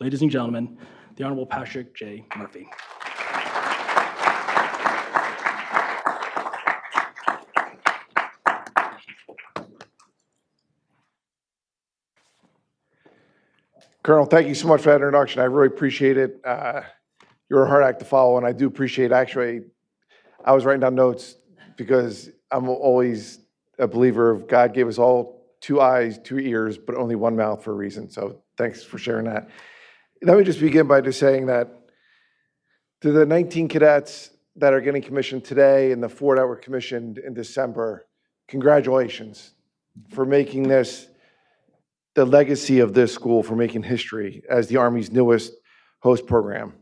Ladies and gentlemen, the Honorable Patrick J. Murphy. Colonel, thank you so much for that introduction. I really appreciate it. You're a hard act to follow, and I do appreciate, actually, I was writing down notes because I'm always a believer of God gave us all 2 eyes, 2 ears, but only 1 mouth for a reason. So thanks for sharing that. Let me just begin by just saying that to the 19 cadets that are getting commissioned today and the 4 that were commissioned in December, congratulations for making this the legacy of this school, for making history as the Army's newest host program.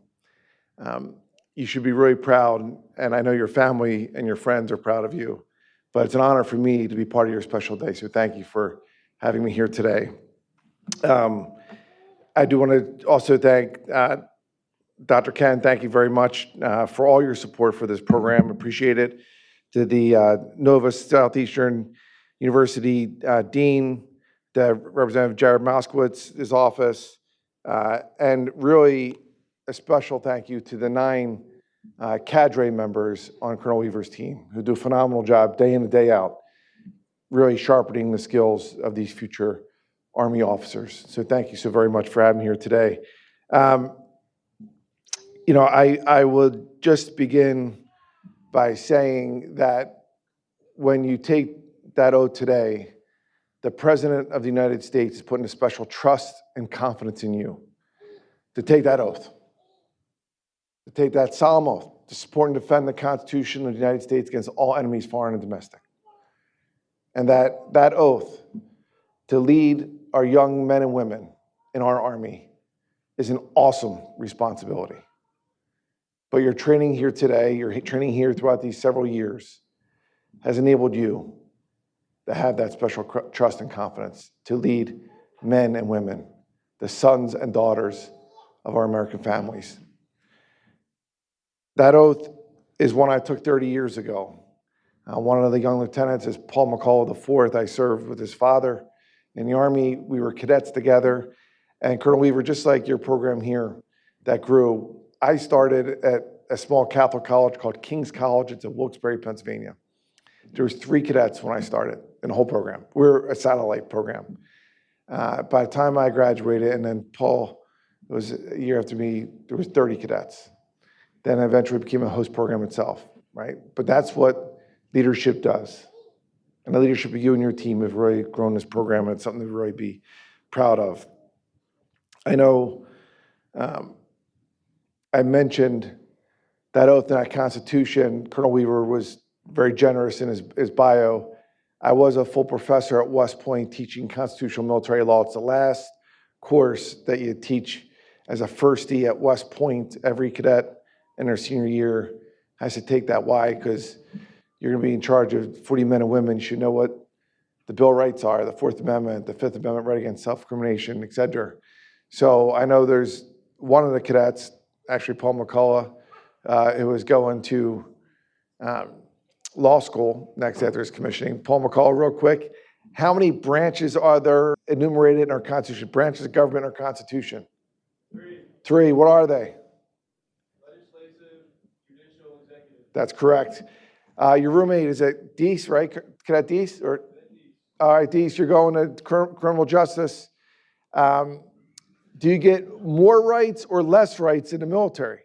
You should be really proud, and I know your family and your friends are proud of you, but it's an honor for me to be part of your special day, so thank you for having me here today. I do want to also thank Dr. Ken, thank you very much for all your support for this program. Appreciate it. To the Nova Southeastern University Dean, the Representative Jared Moskowitz, his office, and really a special thank you to the 9 cadre members on Colonel Weaver's team who do a phenomenal job day in and day out, really sharpening the skills of these future Army officers. So thank you so very much for having me here today. You know, I would just begin by saying that when you take that oath today, the President of the United States is putting a special trust and confidence in you to take that oath, to take that solemn oath, to support and defend the Constitution of the United States against all enemies, foreign and domestic. And that oath to lead our young men and women in our Army is an awesome responsibility. But your training here today, your training here throughout these several years has enabled you to have that special trust and confidence to lead men and women, the sons and daughters of our American families. That oath is one I took 30 years ago. One of the young lieutenants is Paul McCullough IV. I served with his father in the Army. We were cadets together. And Colonel Weaver, just like your program here that grew, I started at a small Catholic college called King's College. It's in Wilkes-Barre, Pennsylvania. There was 3 cadets when I started in the whole program. We're a satellite program. By the time I graduated, and then Paul was a year after me, there was 30 cadets. Then eventually became a host program itself, right? But that's what leadership does. And the leadership of you and your team have really grown this program, and it's something to really be proud of. I know I mentioned that oath in that Constitution. Colonel Weaver was very generous in his bio. I was a full professor at West Point teaching constitutional military law. It's the last course that you teach as a firstie at West Point. Every cadet in their senior year has to take that. Why? Because you're going to be in charge of 40 men and women. You should know what the Bill of Rights are, the 4th Amendment, the 5th Amendment, right against self-incrimination, et cetera. So I know there's one of the cadets, actually Paul McCullough, who was going to law school next after his commissioning. Paul McCullough, real quick, how many branches are there enumerated in our Constitution? Branches of government in our Constitution? 3. 3. What are they? Legislative, judicial, executive. That's correct. Your roommate is at Deese, right? Cadet Deese? Or all right, Deese, you're going to criminal justice. Do you get more rights or less rights in the military?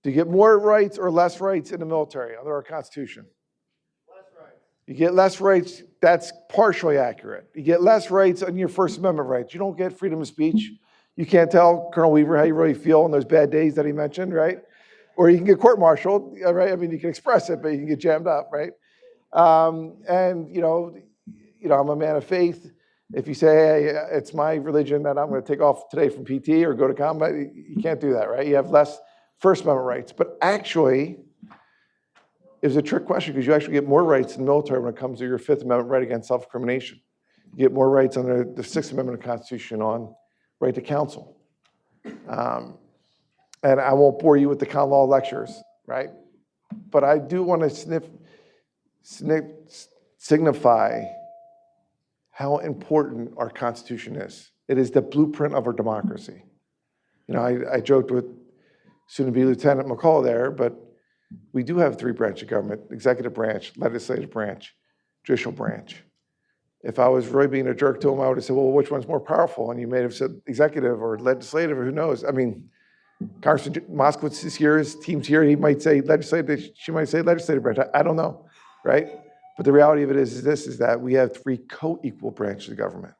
Do you get more rights or less rights in the military under our Constitution? Less rights. You get less rights. That's partially accurate. You get less rights on your First Amendment rights. You don't get freedom of speech. You can't tell Colonel Weaver how you really feel on those bad days that he mentioned, right? Or you can get court-martialed, right? I mean, you can express it, but you can get jammed up, right? And you know, I'm a man of faith. If you say, hey, it's my religion that I'm going to take off today from PT or go to combat, you can't do that, right? You have less First Amendment rights. But actually, it was a trick question because you actually get more rights in the military when it comes to your 5th Amendment right against self-incrimination. You get more rights under the 6th Amendment of the Constitution on right to counsel. And I won't bore you with the common law lectures, right? But I do want to signify how important our Constitution is. It is the blueprint of our democracy. You know, I joked with soon-to-be Lieutenant McCall there, but we do have three branches of government: executive branch, legislative branch, judicial branch. If I was really being a jerk to him, I would have said, well, which one's more powerful? And you may have said executive or legislative, or who knows? I mean, Congressman Moskowitz is here, his team's here, he might say legislative, she might say legislative branch. I don't know, right? But the reality of it is this, is that we have three co-equal branches of government.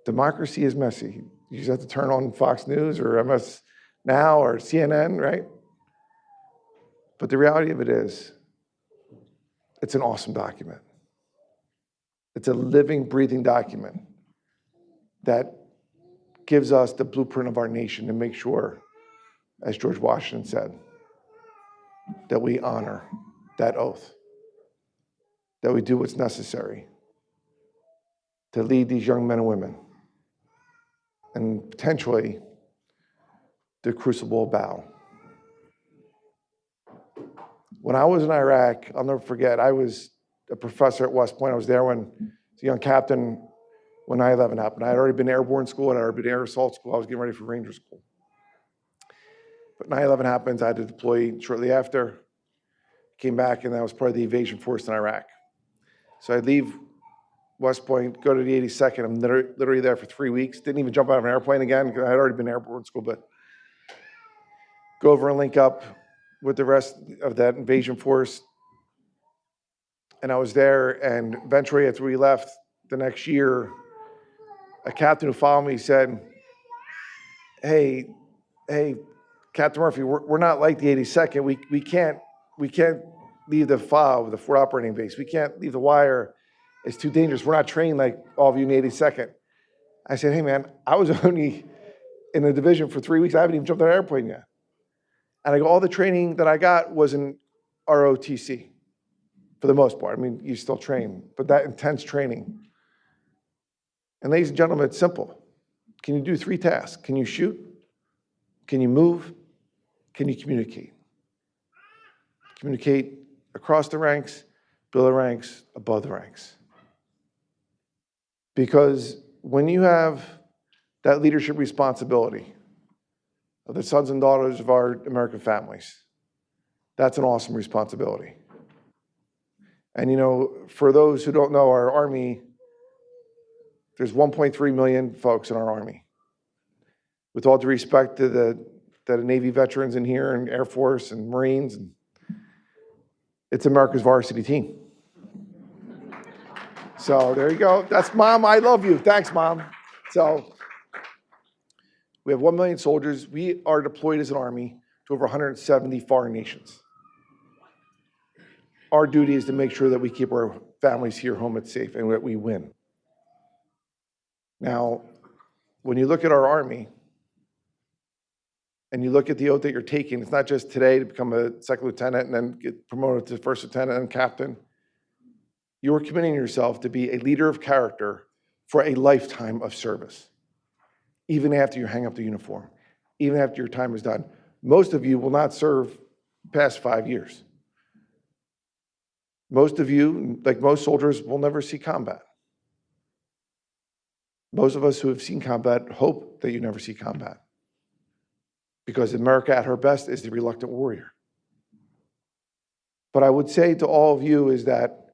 Democracy is messy. You just have to turn on Fox News or MS Now or CNN, right? But the reality of it is, it's an awesome document. It's a living, breathing document that gives us the blueprint of our nation to make sure, as George Washington said, that we honor that oath, that we do what's necessary to lead these young men and women and potentially the crucible of battle. When I was in Iraq, I'll never forget, I was a professor at West Point. I was there when I was a young captain when 9/11 happened. I had already been airborne school, and I had already been air assault school. I was getting ready for Ranger school. But 9/11 happens, I had to deploy shortly after. Came back, and I was part of the invasion force in Iraq. So I'd leave West Point, go to the 82nd. I'm literally there for 3 weeks. Didn't even jump out of an airplane again, because I had already been airborne school, but go over and link up with the rest of that invasion force. And I was there, and eventually after we left the next year, a captain who followed me said, hey, Captain Murphy, we're not like the 82nd. We can't leave the FAU, the Fort Operating Base. We can't leave the wire. It's too dangerous. We're not trained like all of you in the 82nd. I said, hey man, I was only in the division for 3 weeks. I haven't even jumped on an airplane yet. And I go, all the training that I got was in ROTC for the most part. I mean, you still train, but that intense training. And ladies and gentlemen, it's simple. Can you do 3 tasks? Can you shoot? Can you move? Can you communicate? Communicate across the ranks, below the ranks, above the ranks. Because when you have that leadership responsibility of the sons and daughters of our American families, that's an awesome responsibility. And you know, for those who don't know, our Army, there's 1.3 million folks in our Army. With all due respect to the Navy veterans in here, and Air Force and Marines, and it's America's varsity team. So there you go. That's Mom, I love you. Thanks, Mom. So we have 1 million soldiers. We are deployed as an Army to over 170 foreign nations. Our duty is to make sure that we keep our families here home and safe, and that we win. Now, when you look at our Army, and you look at the oath that you're taking, it's not just today to become a second lieutenant and then get promoted to first lieutenant and captain. You're committing yourself to be a leader of character for a lifetime of service, even after you hang up the uniform, even after your time is done. Most of you will not serve past 5 years. Most of you, like most soldiers, will never see combat. Most of us who have seen combat hope that you never see combat. Because America at her best is the reluctant warrior. But I would say to all of you is that,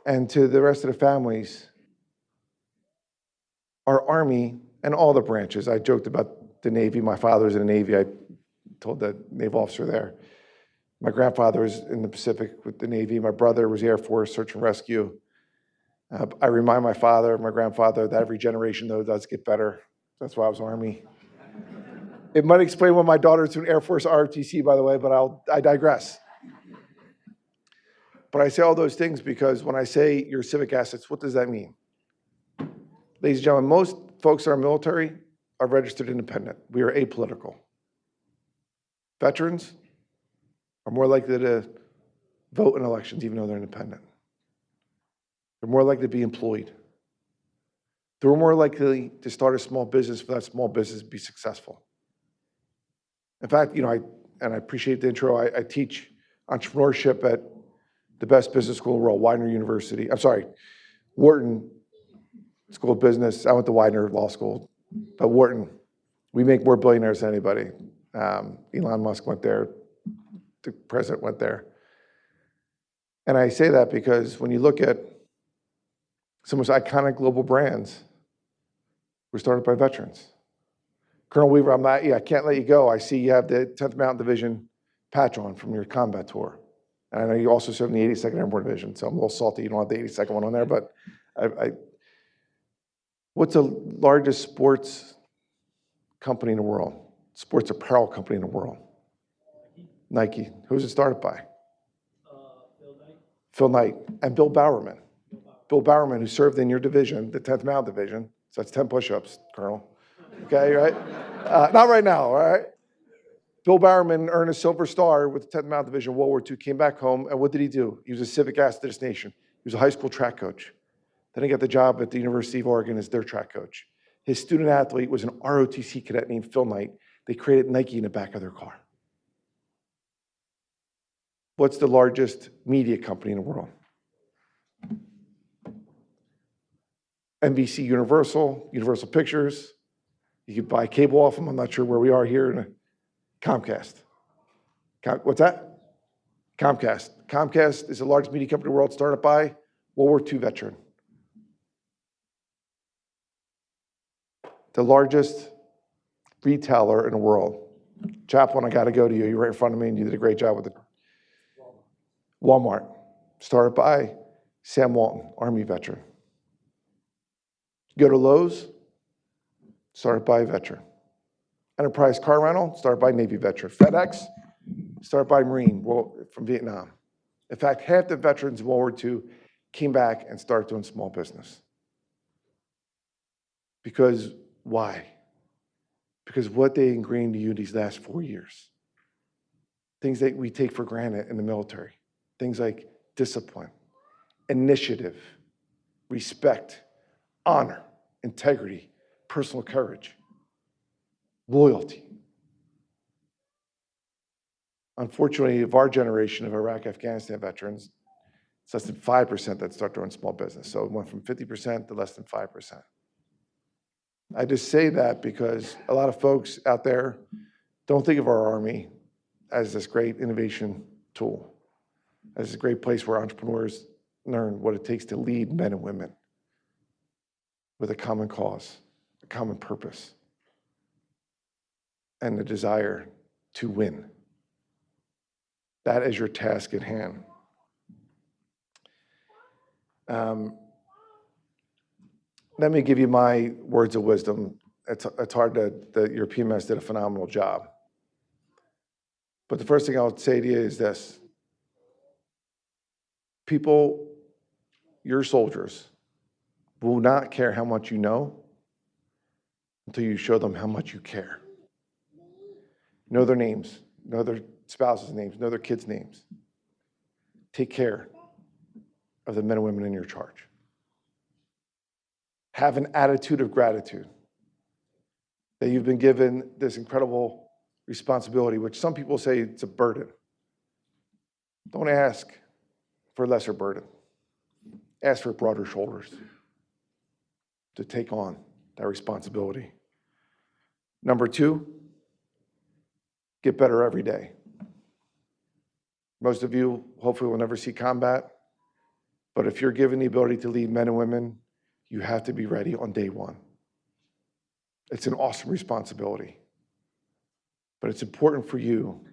and to the rest of the families, our Army and all the branches, I joked about the Navy, my father was in the Navy, I told the naval officer there. My grandfather was in the Pacific with the Navy, my brother was Air Force, search and rescue. I remind my father, my grandfather, that every generation though does get better. That's why I was Army. It might explain why my daughter's doing Air Force ROTC, by the way, but I digress. But I say all those things because when I say your civic assets, what does that mean? Ladies and gentlemen, most folks in our military are registered independent. We are apolitical. Veterans are more likely to vote in elections even though they're independent. They're more likely to be employed. They're more likely to start a small business for that small business to be successful. In fact, you know, I appreciate the intro. I teach entrepreneurship at the best business school in the world, Wharton School of Business. I went to Widener Law School. But Wharton, we make more billionaires than anybody. Elon Musk went there. The president went there. And I say that because when you look at some of those iconic global brands, were started by veterans. Colonel Weaver, I can't let you go. I see you have the 10th Mountain Division patch on from your combat tour. And I know you also served in the 82nd Airborne Division, so I'm a little salty you don't have the 82nd one on there, but what's the largest sports company in the world? Sports apparel company in the world? Nike. Who's it started by? Phil Knight and Bill Bowerman. Bill Bowerman, who served in your division, the 10th Mountain Division. So that's 10 push-ups, Colonel. Okay, right? Not right now, all right? Bill Bowerman earned a Silver Star with the 10th Mountain Division, World War II, came back home, and what did he do? He was a civic asset to this nation. He was a high school track coach. Then he got the job at the University of Oregon as their track coach. His student athlete was an ROTC cadet named Phil Knight. They created Nike in the back of their car. What's the largest media company in the world? NBC Universal, Universal Pictures. You could buy cable off them. I'm not sure where we are here. Comcast. What's that? Comcast. Comcast is the largest media company in the world, started by World War II veteran. The largest retailer in the world. Chaplain, I got to go to you. You're right in front of me, and you did a great job with it. Walmart. Started by Sam Walton, Army veteran. Go to Lowe's, started by a veteran. Enterprise Car Rental, started by Navy veteran. FedEx, started by Marine from Vietnam. In fact, half the veterans in World War II came back and started doing small business. Because why? Because what they ingrained to you these last 4 years, things that we take for granted in the military, things like discipline, initiative, respect, honor, integrity, personal courage, loyalty. Unfortunately, of our generation of Iraq, Afghanistan veterans, it's less than 5% that start doing small business. So it went from 50% to less than 5%. I just say that because a lot of folks out there don't think of our Army as this great innovation tool, as a great place where entrepreneurs learn what it takes to lead men and women with a common cause, a common purpose, and the desire to win. That is your task at hand. Let me give you my words of wisdom. It's hard that your PMS did a phenomenal job. But the first thing I'll say to you is this. People, your soldiers, will not care how much you know until you show them how much you care. Know their names, know their spouses' names, know their kids' names. Take care of the men and women in your charge. Have an attitude of gratitude that you've been given this incredible responsibility, which some people say it's a burden. Don't ask for a lesser burden. Ask for broader shoulders to take on that responsibility. Number two, get better every day. Most of you hopefully will never see combat, but if you're given the ability to lead men and women, you have to be ready on day one. It's an awesome responsibility, but it's important for you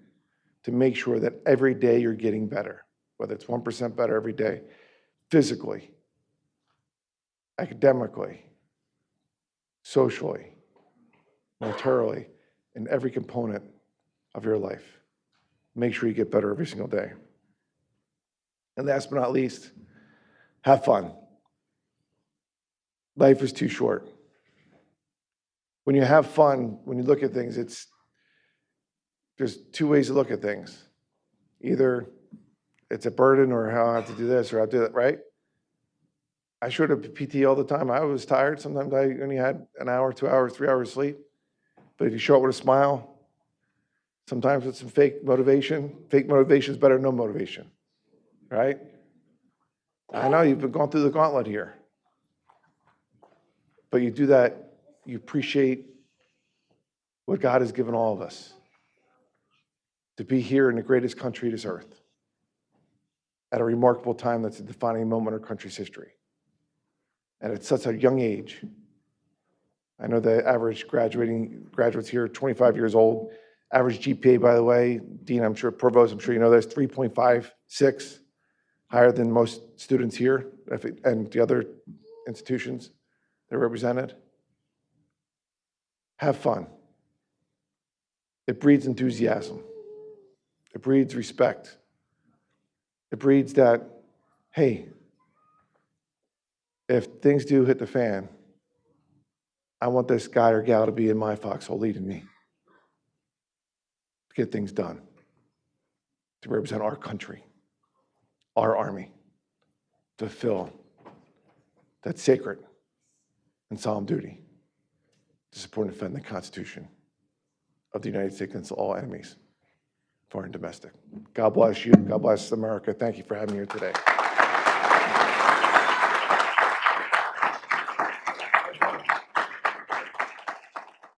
to make sure that every day you're getting better, whether it's 1% better every day, physically, academically, socially, militarily, in every component of your life. Make sure you get better every single day. And last but not least, have fun. Life is too short. When you have fun, when you look at things, there's two ways to look at things. Either it's a burden or how I have to do this or I have to do that, right? I showed up at PT all the time. I was tired. Sometimes I only had an hour, 2 hours, 3 hours sleep. But if you show up with a smile, sometimes with some fake motivation is better than no motivation, right? I know you've been going through the gauntlet here. But you do that you appreciate what God has given all of us to be here in the greatest country this earth at a remarkable time that's a defining moment in our country's history. And at such a young age, I know the average graduates here are 25 years old. Average GPA, by the way, Dean, I'm sure, Provost, I'm sure you know that's 3.56, higher than most students here and the other institutions that are represented. Have fun. It breeds enthusiasm. It breeds respect. It breeds that, hey, if things do hit the fan, I want this guy or gal to be in my foxhole leading me to get things done, to represent our country, our army, to fulfill that sacred and solemn duty to support and defend the Constitution of the United States against all enemies, foreign and domestic. God bless you. God bless America. Thank you for having me here today.